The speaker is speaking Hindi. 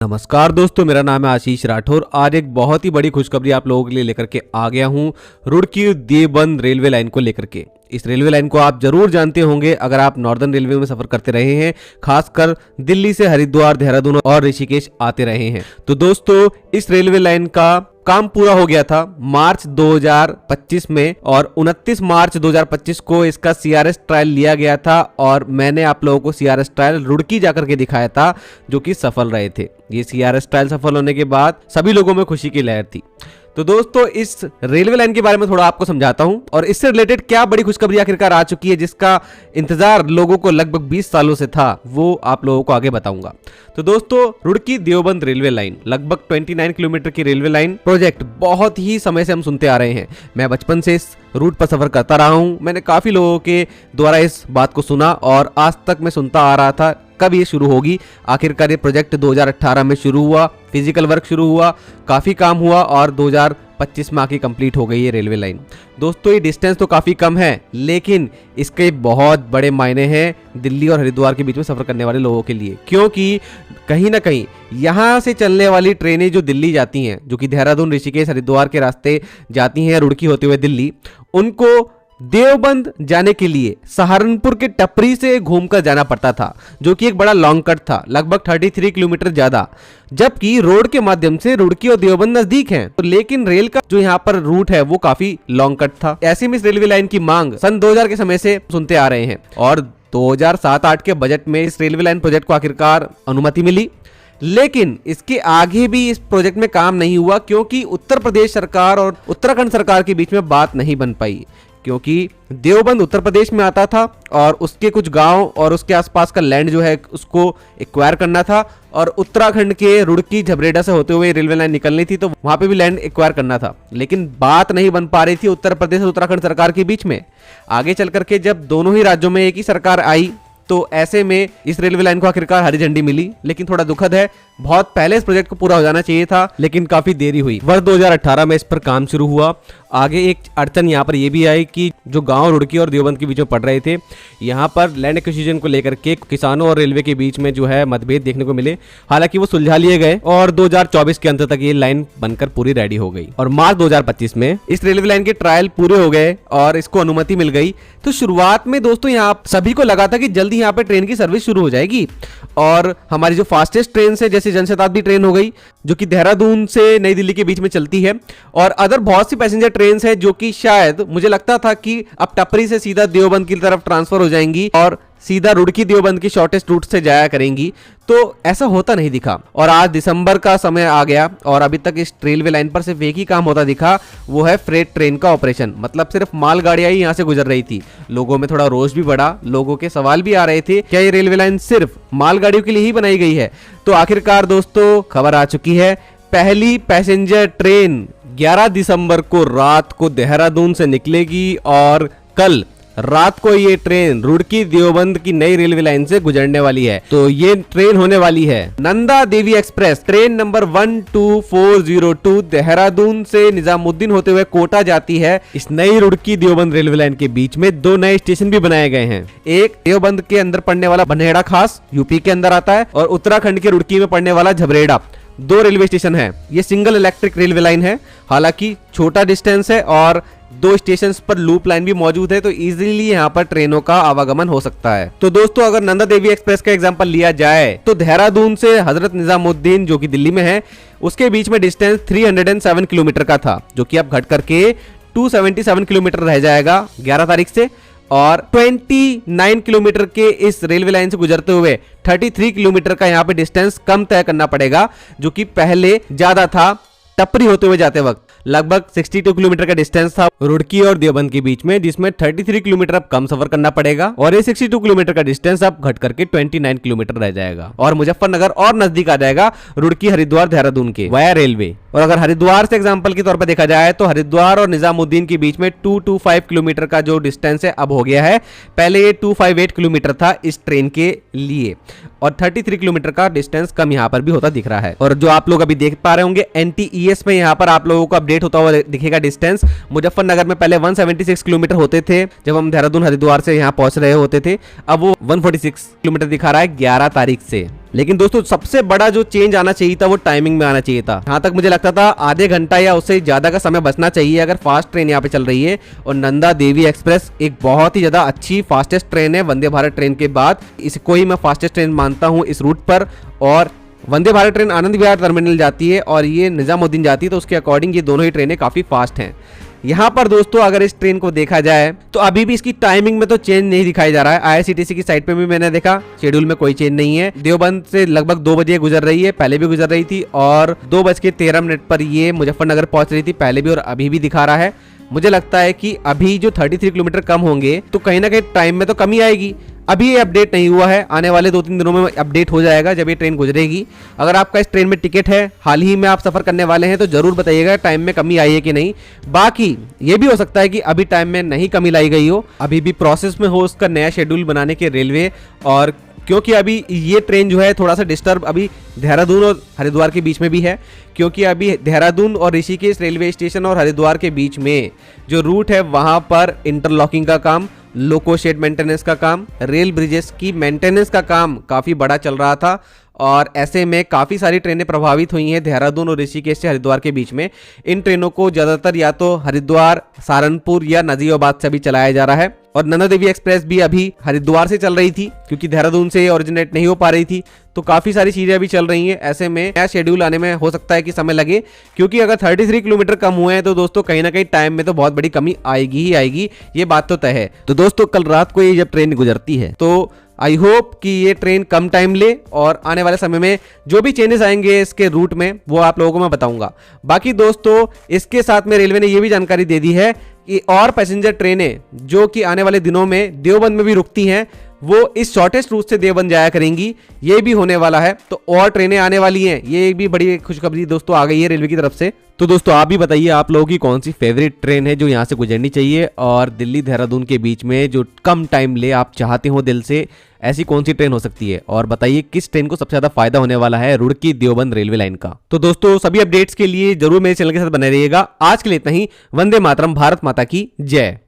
नमस्कार दोस्तों, मेरा नाम है आशीष राठौर। आज एक बहुत ही बड़ी खुशखबरी आप लोगों के लिए लेकर के आ गया हूं रुड़की देवबंद रेलवे लाइन को लेकर के। इस रेलवे लाइन को आप जरूर जानते होंगे अगर आप नॉर्दर्न रेलवे में सफर करते रहे हैं, खासकर दिल्ली से हरिद्वार, देहरादून और ऋषिकेश आते रहे हैं। तो दोस्तों, इस रेलवे लाइन का काम पूरा हो गया था मार्च 2025 में और 29 मार्च 2025 को इसका सीआरएस ट्रायल लिया गया था और मैंने आप लोगों को सीआरएस ट्रायल रुड़की जाकर के दिखाया था, जो कि सफल रहे थे। ये सीआरएस ट्रायल सफल होने के बाद सभी लोगों में खुशी की लहर थी। तो दोस्तों, इस रेलवे लाइन के बारे में थोड़ा आपको समझाता हूं और इससे रिलेटेड क्या बड़ी खुशखबरी आखिरकार आ चुकी है, जिसका इंतजार लोगों को लगभग 20 सालों से था, वो आप लोगों को आगे बताऊंगा। तो दोस्तों, रुड़की देवबंद रेलवे लाइन लगभग 29 किलोमीटर की रेलवे लाइन प्रोजेक्ट बहुत ही समय से हम सुनते आ रहे हैं। मैं बचपन से इस रूट पर सफर करता रहा हूं। मैंने काफी लोगों के द्वारा इस बात को सुना और आज तक मैं सुनता आ रहा था कब ये शुरू होगी। आखिरकार ये प्रोजेक्ट 2018 में शुरू हुआ, फिजिकल वर्क शुरू हुआ, काफ़ी काम हुआ और 2025 में आके कंप्लीट हो गई ये रेलवे लाइन। दोस्तों, ये डिस्टेंस तो काफ़ी कम है, लेकिन इसके बहुत बड़े मायने हैं दिल्ली और हरिद्वार के बीच में सफ़र करने वाले लोगों के लिए, क्योंकि कहीं ना कहीं यहाँ से चलने वाली ट्रेनें जो दिल्ली जाती हैं, जो कि देहरादून, ऋषिकेश, हरिद्वार के रास्ते जाती हैं रुड़की होते हुए दिल्ली, उनको देवबंद जाने के लिए सहारनपुर के टपरी से घूमकर जाना पड़ता था, जो कि एक बड़ा लॉन्ग कट था, लगभग 33 किलोमीटर ज्यादा, जबकि रोड के माध्यम से रुड़की और देवबंद नजदीक हैं। तो लेकिन रेल का जो यहाँ पर रूट है वो काफी लॉन्ग कट था। ऐसे में इस रेलवे लाइन की मांग सन 2000 के समय से सुनते आ रहे हैं और 2007-8 के बजट में इस रेलवे लाइन प्रोजेक्ट को आखिरकार अनुमति मिली। लेकिन इसके आगे भी इस प्रोजेक्ट में काम नहीं हुआ, क्योंकि उत्तर प्रदेश सरकार और उत्तराखंड सरकार के बीच में बात नहीं बन पाई, क्योंकि देवबंद उत्तर प्रदेश में आता था और उसके कुछ गांव और उसके आसपास का लैंड जो है उसको एक्वायर करना था और उत्तराखंड के रुड़की झबरेड़ा से होते हुए रेलवे लाइन निकलनी थी, तो वहां पे भी लैंड एक्वायर करना था। लेकिन बात नहीं बन पा रही थी उत्तर प्रदेश और उत्तराखंड सरकार के बीच में। आगे चल करके जब दोनों ही राज्यों में एक ही सरकार आई, तो ऐसे में इस रेलवे लाइन को आखिरकार हरी झंडी मिली। लेकिन थोड़ा दुखद है, बहुत पहले इस प्रोजेक्ट को पूरा हो जाना चाहिए था, लेकिन काफी देरी हुई। वर्ष 2018 में इस पर काम शुरू हुआ। आगे एक अड़चन यहाँ पर यह भी आई कि जो गांव रुड़की और देवबंद के बीच में पड़ रहे थे, यहाँ पर लैंड एक्विजिशन को लेकर के किसानों और रेलवे के बीच में जो है मतभेद देखने को मिले। हालांकि वो सुलझा लिए गए और 2024 के अंत तक ये लाइन बनकर पूरी रेडी हो गई और मार्च 2025 में इस रेलवे लाइन के ट्रायल पूरे हो गए और इसको अनुमति मिल गई। तो शुरुआत में दोस्तों यहाँ सभी को लगा था कि जल्दी यहाँ पे ट्रेन की सर्विस शुरू हो जाएगी और हमारी जो फास्टेस्ट ट्रेन है, जैसे जनशताब्दी ट्रेन हो गई, जो कि देहरादून से नई दिल्ली के बीच में चलती है, और अदर बहुत सी पैसेंजर ट्रेन है जो कि शायद मुझे लगता था कि अब टपरी से सीधा देवबंद की तरफ ट्रांसफर हो जाएंगी और सीधा रुड़की देवबंद की शॉर्टेस्ट रूट से जाया करेंगी। तो ऐसा होता नहीं दिखा और आज दिसंबर का समय आ गया और अभी तक इस रेलवे लाइन पर सिर्फ एक ही काम होता दिखा, वो है फ्रेट ट्रेन का ऑपरेशन। मतलब सिर्फ मालगाड़ियां ही यहाँ से गुजर रही थी। लोगों में थोड़ा रोष भी बढ़ा, लोगों के सवाल भी आ रहे थे, क्या ये रेलवे लाइन सिर्फ मालगाड़ियों के लिए ही बनाई गई है? तो आखिरकार दोस्तों खबर आ चुकी है, पहली पैसेंजर ट्रेन 11 दिसंबर को रात को देहरादून से निकलेगी और कल रात को ये ट्रेन रुड़की देवबंद की नई रेलवे लाइन से गुजरने वाली है। तो ये ट्रेन होने वाली है Nanda Devi express, train number 12402, Dehradun से निजामुद्दीन होते हुए कोटा जाती है। इस नई रुड़की देवबंद रेलवे लाइन के बीच में 2 नए स्टेशन भी बनाए गए हैं। एक देवबंद के अंदर पड़ने वाला बन्हेड़ा खास यूपी के अंदर आता है और उत्तराखंड के रुड़की में पड़ने वाला झबरेड़ा। 2 रेलवे स्टेशन है। ये सिंगल इलेक्ट्रिक रेलवे लाइन है, हालांकि छोटा डिस्टेंस है और 2 स्टेशन पर लूप लाइन भी मौजूद है, तो इजीली यहाँ पर ट्रेनों का आवागमन हो सकता है। तो दोस्तों, अगर नंदा देवी एक्सप्रेस का एग्जांपल लिया जाए तो देहरादून से हजरत निजामुद्दीन, जो कि दिल्ली में है, उसके बीच में डिस्टेंस 307 किलोमीटर का था, जो कि अब घट करके 277 किलोमीटर रह जाएगा 11 तारीख से। और 29 किलोमीटर के इस रेलवे लाइन से गुजरते हुए 33 किलोमीटर का यहाँ पे डिस्टेंस कम तय करना पड़ेगा, जो कि पहले ज्यादा था टपरी होते हुए जाते वक्त। लगभग 62 किलोमीटर का डिस्टेंस था रुड़की और देवबंद के बीच में, जिसमें 33 किलोमीटर अब कम सफर करना पड़ेगा और ये 62 किलोमीटर का डिस्टेंस अब घट करके 29 किलोमीटर रह जाएगा और मुजफ्फरनगर और नजदीक आ जाएगा रुड़की, हरिद्वार, देहरादून के वाया रेलवे। और अगर हरिद्वार से एग्जांपल के तौर पर देखा जाए तो हरिद्वार और निजामुद्दीन के बीच में 225 किलोमीटर का जो डिस्टेंस है अब हो गया है। पहले ये 258 किलोमीटर था इस ट्रेन के लिए और 33 किलोमीटर का डिस्टेंस कम यहाँ पर भी होता दिख रहा है। और जो आप लोग अभी देख पा रहे होंगे NTES में यहाँ पर आप लोगों को अपडेट होता हुआ दिखेगा डिस्टेंस। मुजफ्फरनगर में पहले 176 किलोमीटर होते थे जब हम देहरादून हरिद्वार से यहाँ पहुंच रहे होते थे, अब वो 146 किलोमीटर दिखा रहा है 11 तारीख से। लेकिन दोस्तों सबसे बड़ा जो चेंज आना चाहिए था वो टाइमिंग में आना चाहिए था। यहाँ तक मुझे लगता था आधे घंटा या उससे ज्यादा का समय बचना चाहिए अगर फास्ट ट्रेन यहाँ पे चल रही है। और नंदा देवी एक्सप्रेस एक बहुत ही ज्यादा अच्छी फास्टेस्ट ट्रेन है वंदे भारत ट्रेन के बाद, इसको ही मैं फास्टेस्ट ट्रेन मानता हूँ इस रूट पर। और वंदे भारत ट्रेन आनंद विहार टर्मिनल जाती है और ये निजामुद्दीन जाती है, तो उसके अकॉर्डिंग ये दोनों ही ट्रेनें काफी फास्ट हैं। यहाँ पर दोस्तों अगर इस ट्रेन को देखा जाए तो अभी भी इसकी टाइमिंग में तो चेंज नहीं दिखाई जा रहा है। आईआरसीटीसी की साइट पे भी मैंने देखा शेड्यूल में कोई चेंज नहीं है। देवबंद से लगभग 2 बजे गुजर रही है, पहले भी गुजर रही थी, और 2:13 पर ये मुजफ्फरनगर पहुंच रही थी पहले भी और अभी भी दिखा रहा है। मुझे लगता है कि अभी जो 33 किलोमीटर कम होंगे तो कहीं ना कहीं टाइम में तो कमी आएगी। अभी ये अपडेट नहीं हुआ है, आने वाले 2-3 दिनों में अपडेट हो जाएगा जब ये ट्रेन गुजरेगी। अगर आपका इस ट्रेन में टिकट है, हाल ही में आप सफर करने वाले हैं, तो जरूर बताइएगा टाइम में कमी आई है कि नहीं। बाकी ये भी हो सकता है कि अभी टाइम में नहीं कमी लाई गई हो, अभी भी प्रोसेस में हो उसका नया शेड्यूल बनाने के रेलवे। और क्योंकि अभी ये ट्रेन जो है थोड़ा सा डिस्टर्ब अभी देहरादून और हरिद्वार के बीच में भी है, क्योंकि अभी देहरादून और ऋषिकेश रेलवे स्टेशन और हरिद्वार के बीच में जो रूट है वहां पर इंटरलॉकिंग का काम, लोको शेड मेंटेनेंस का काम, रेल ब्रिजेस की मेंटेनेंस का काम काफ़ी बड़ा चल रहा था। और ऐसे में काफ़ी सारी ट्रेनें प्रभावित हुई हैं देहरादून और ऋषिकेश से हरिद्वार के बीच में। इन ट्रेनों को ज़्यादातर या तो हरिद्वार, सहारनपुर या नजीबाबाद से भी चलाया जा रहा है। और नंदा देवी एक्सप्रेस भी अभी हरिद्वार से चल रही थी क्योंकि देहरादून से ओरिजिनेट नहीं हो पा रही थी। तो काफ़ी सारी चीज़ें अभी चल रही हैं। ऐसे में नया शेड्यूल आने में हो सकता है कि समय लगे, क्योंकि अगर 33 किलोमीटर कम हुए हैं तो दोस्तों कहीं ना कहीं टाइम में तो बहुत बड़ी कमी आएगी ही आएगी, ये बात तो तय है। तो दोस्तों कल रात को ये जब ट्रेन गुजरती है तो आई होप कि ये ट्रेन कम टाइम ले, और आने वाले समय में जो भी चेंजेस आएंगे इसके रूट में वो आप लोगों को मैं बताऊंगा। बाकी दोस्तों इसके साथ में रेलवे ने ये भी जानकारी दे दी है कि और पैसेंजर ट्रेनें जो कि आने वाले दिनों में देवबंद में भी रुकती हैं वो इस शॉर्टेस्ट रूट से देवबंद जाया करेंगी, ये भी होने वाला है। तो और ट्रेनें आने वाली हैं, ये भी बड़ी खुशखबरी दोस्तों आ गई है रेलवे की तरफ से। तो दोस्तों आप भी बताइए आप लोगों की कौन सी फेवरेट ट्रेन है जो यहाँ से गुजरनी चाहिए, और दिल्ली देहरादून के बीच में जो कम टाइम ले आप चाहते हो दिल से, ऐसी कौन सी ट्रेन हो सकती है। और बताइए किस ट्रेन को सबसे ज्यादा फायदा होने वाला है रुड़की देवबंद रेलवे लाइन का। तो दोस्तों सभी अपडेट्स के लिए जरूर मेरे चैनल के साथ बने रहिएगा। आज के लिए इतना ही। वंदे मातरम, भारत माता की जय।